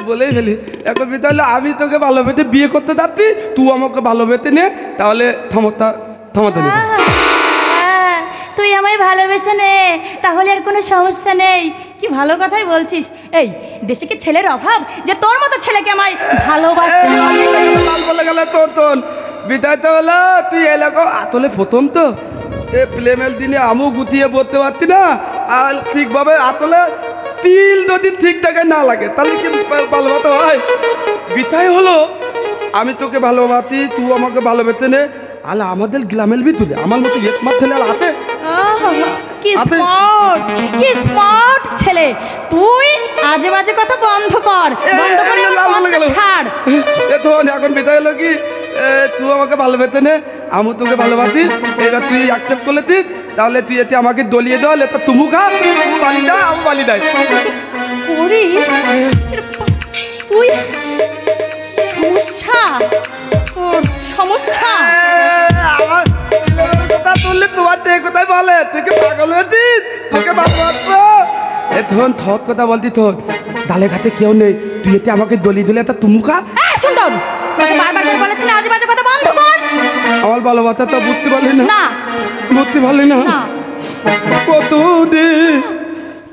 বলেই ফেলি এখন তাহলে আমি তোকে ভালোবেসে বিয়ে করতে যাচ্ছি, তুই আমাকে ভালোবেসে নে, তাহলে থামাতে নেই। তুই আমায় ভালোবেসে নে, তাহলে আর কোনো সমস্যা নেই। কি ভালো কথাই বলছিস। এই দেশে কি ছেলের অভাব যে তোর মতো ছেলেকে আমায় ভালোবাসতে বলে গেল তোর বিদায় তো হলো। তুই এলাকা আতলে প্রথম তো এ প্লেমেল দিনে আমু গুছিয়ে বলতে পারছি না, আর ঠিকভাবে আতলে তিল যদি ঠিক জায়গায় না লাগে তাহলে কি ভালোবাসতে হয়? বিদায় হলো আমি তোকে ভালোবাসি, তুই আমাকে ভালোবেসে নে। আলে আমাদের গ্রামের ভিতরে আমার মতো স্মার্ট ছেলে আর হাতে কি স্মার্ট ছেলে তুই। আজে বাজে কথা বন্ধ কর, বন্ধ করে ছাড়। এখন বিদায় হলো কি তুই আমাকে ভালোবেসে নে, আমি তোকে ভালোবাসি, এবার তুই অ্যাকসেপ্ট করলেছিস, তাহলে তুই এতে আমাকে দলিয়ে দেওয়ালে তা তুমু খা, বালি দা আমি বালি দেয়। তুই সমস্যা, তোর সমস্যা। আমার কথা তুললে তোমার কোথায় বলে তুই কি পাগল হয়েছিস? তোকে ভালোবাসবো ধন থক কথা বলতি তোর ডালে ঘাটে কেউ নেই, তুই এতে আমাকে দলিয়ে দিলে তা তুমু খা। সুন্দর বারবার বলেছিস আজে বাজে কথা বন্ধ কর। আমার ভালোবাসা তো বুঝতে পারলি না, বুঝতে পারলি না। কতদিন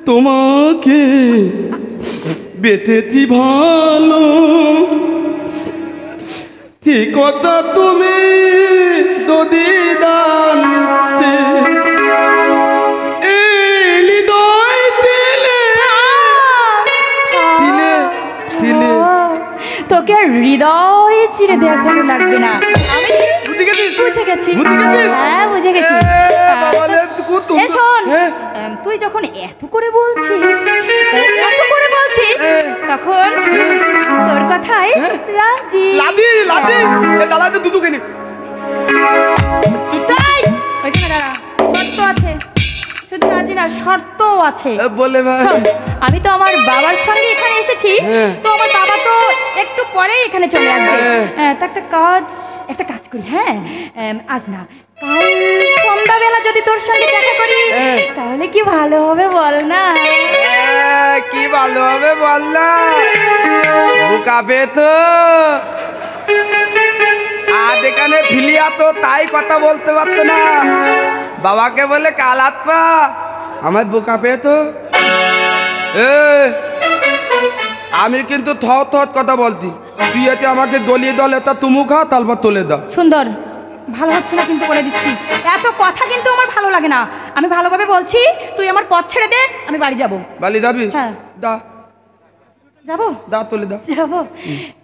তোমাকে বেঁচেছি ভালো, ঠিক কথা তুমি যদি দানতে তোকে হৃদয় চিরে দেখানো লাগবে না, আমি বুঝে গেছি। হ্যাঁ বুঝে গেছি। শোন তুই যখন এত করে বলছিস তখন তোর কথাই রাজি। দাঁড়াতে দুধু কেনে তাই ওইখানে দাঁড়া, শর্ত আছে। শুধু রাজি না, শর্তও আছে। বলে আমি তো আমার বাবার সঙ্গে এখানে এসেছি, তো আমার বাবা তো একটু পরে এখানে চলে আসবে। তা একটা কাজ করি। হ্যাঁ আজ না কাল সন্ধ্যাবেলা যদি তোর সঙ্গে দেখা করি তাহলে কি ভালো হবে বল না? কি ভালো হবে বল না? বুকাবে তো আজ এখানে ফিলিয়া তো তাই কথা বলতে পারতো না, বাবাকে বলে কাল আত্মা আমার বোকা পেয়ে তো। আমি কিন্তু থত কথা বলতি, তুই এতে আমাকে দলিয়ে দলে তা তুমু খা, তারপর তোলে দাও। সুন্দর ভালো হচ্ছে না কিন্তু বলে দিচ্ছি, এত কথা কিন্তু আমার ভালো লাগে না। আমি ভালোভাবে বলছি, তুই আমার পথ ছেড়ে দে, আমি বাড়ি যাবো। বাড়ি যাবি? হ্যাঁ দা যাবো, দা তোলে দাও। যাবো,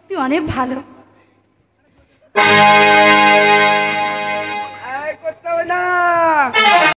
তুই অনেক ভালো।